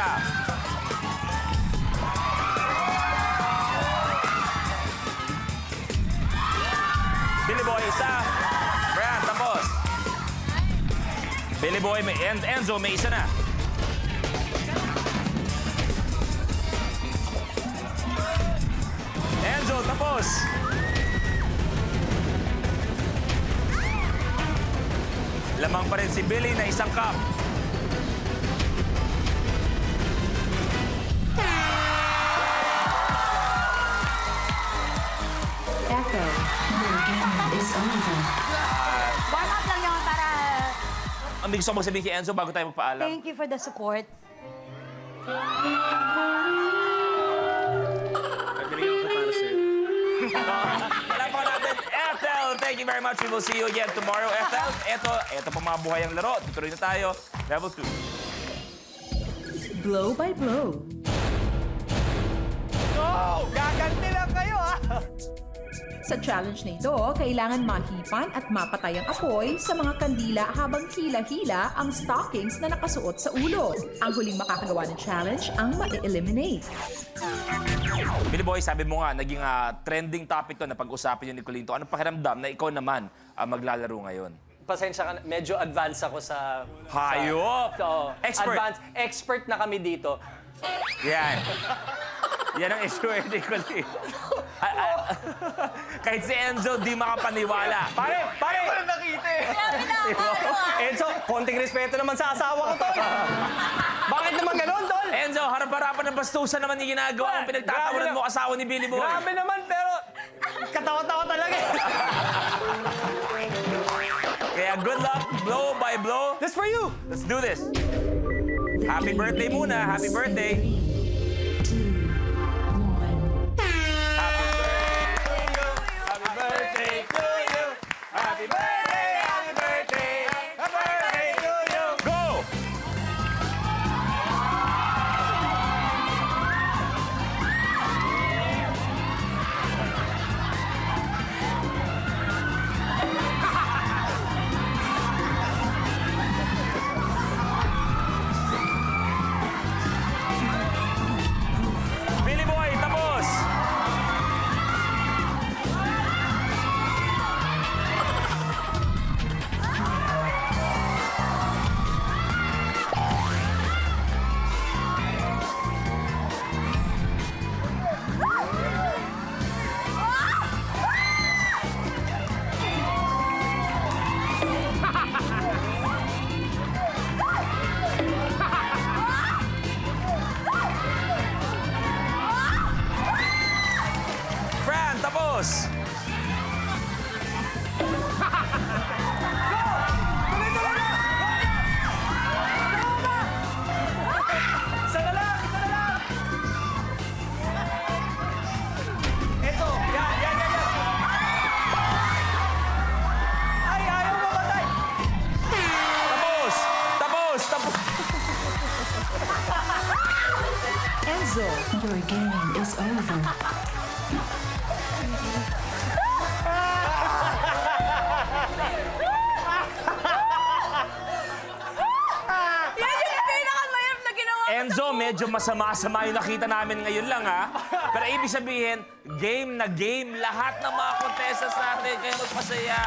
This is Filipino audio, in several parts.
isa. Billy Boy, isa. Fran, tapos. Billy Boy, Enzo, may isa na. Enzo, tapos. Lamang pa rin si Billy na isang cup. Echo, your game is over. Warm up lang yun para Ang gusto ko magsabihin kay Enzo bago tayo magpaalam. thank you for the support. Wala pa natin, Ethel. Thank you very much. We will see you again tomorrow, Ethel. Ito pa mga buhay ang laro. Tutuloy na tayo. Level 2. Blow by blow. Oh, gaganti lang kayo, ha? Sa challenge na ito, kailangan mahipan at mapatay ang apoy sa mga kandila habang hila-hila ang stockings na nakasuot sa ulo. Ang huling makakagawa ng challenge ang ma-eliminate. Billy Boy, sabi mo nga, naging trending topic to na pag-usapan yun ni Colinto. Anong pakiramdam na ikaw naman maglalaro ngayon? Pasensya ka na, medyo advanced ako sa... Hayop! So, Expert. Expert na kami dito. Yan. Yan ang issue ni Colinto. Kahit si Enzo, di makapaniwala. Pare! Wala nakita eh. Enzo, konting respeto naman sa asawa ko to. Bakit naman ganun, Tol? Enzo, harap-harapan ng bastusan naman yung ginagawa mong pinagtatawanan Grabe mo asawa ni Billy Boy. Grabe naman, pero katawa-tawa talaga eh. Kaya good luck, blow by blow. This for you. Let's do this. Happy birthday muna. Happy birthday. 2, 1. Happy birthday to you. Happy birthday, happy birthday. Happy birthday to you. Go! Billy Boy, tapos! Fran, tapos! Isa na lang. Ito, yan. Ay, ayaw mamatay. Tapos! Enzo, your game is over. Yan yung pinakamahirap na ginawa. Enzo, medyo masama-sama yung nakita namin ngayon lang, ha? Pero ibig sabihin, game na game lahat ng mga contestants natin. Kaya magpasaya.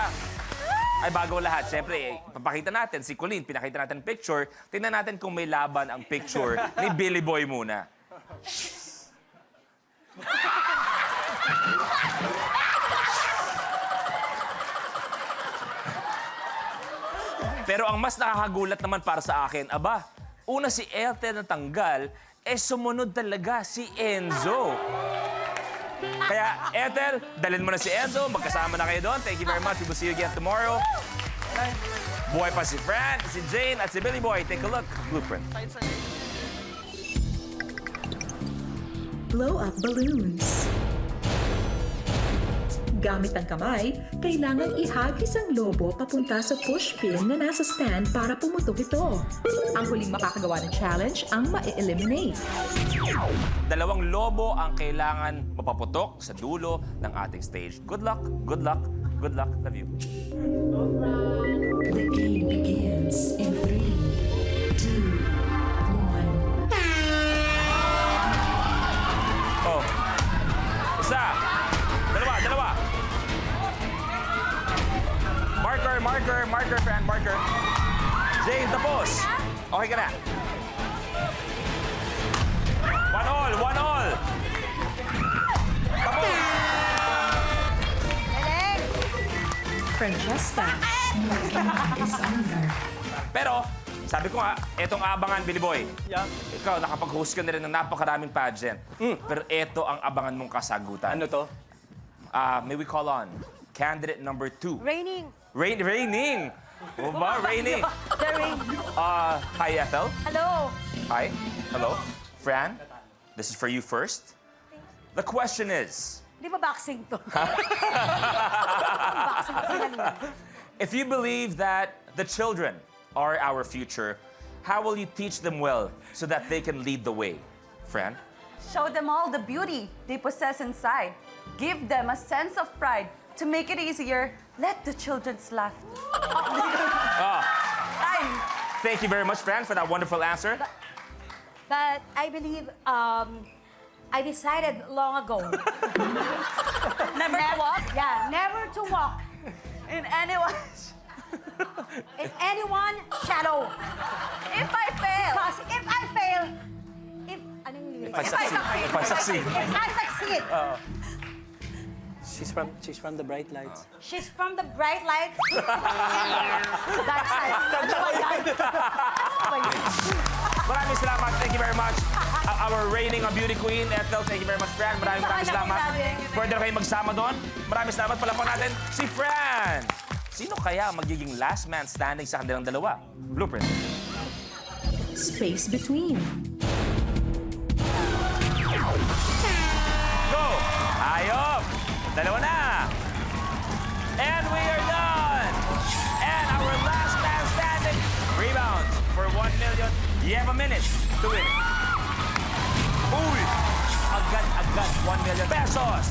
Ay, bago lahat, siyempre, papakita natin si Colleen, pinakita natin picture. Tingnan natin kung may laban ang picture ni Billy Boy muna. Pero ang mas nakakagulat naman para sa akin, aba, una si Ethel na tanggal, sumunod talaga si Enzo. Kaya, Ethel, dalhin mo na si Enzo. Magkasama na kayo doon. Thank you very much. We will see you again tomorrow. Buhay pa si Fran, si Jane, at si Billy Boy. Take a look. Blueprint. Blow up balloons. Gamit ang kamay, kailangan ihagis ang lobo papunta sa pushpin na nasa stand para pumutok ito. Ang huling makakagawa ng challenge ang ma-eliminate. Dalawang lobo ang kailangan mapaputok sa dulo ng ating stage. Good luck, good luck, good luck. Love you. The game begins in 3, 2, 1. Okay ka na. 1-1. Tapos. Galing! Francesca, is under. Pero, sabi ko nga, etong abangan, Billy Boy. Yeah. Ikaw, nakapag-host ka na rin ng napakaraming pageant. Pero eto ang abangan mong kasagutan. Ano to? May we call on candidate number 2. Raining. Raining. O ba? Raining. The rain. Hi, Ethel. Hello. Hi. Hello. Fran, this is for you first. The question is, Di ba boxing to? Boxing to sila. if you believe that the children are our future, how will you teach them well so that they can lead the way? Fran? Show them all the beauty they possess inside. Give them a sense of pride. To make it easier, let the children's laugh. Time. Thank you very much, Fran, for that wonderful answer. But I believe, I decided long ago. Never to walk Yeah, never to walk in anyone's. in anyone shadow. If I fail, Because if I fail, anong lyrics? If I succeed. If I succeed, She's from the bright lights. she's from the bright light. That side. Maraming salamat. Thank you very much. Our reigning beauty queen, Ethel. Thank you very much, Fran. Maraming salamat. Pwede na kayo magsama doon. Maraming salamat. Palapan natin si Fran. Sino kaya ang magiging last man standing sa kanilang dalawa? Blueprint. Space between. Go! Ayop! Dalawa na! And we are done! And our last man standing rebounds for 1 million. You have a minute to win it. Uy! Agad-agad 1 million pesos!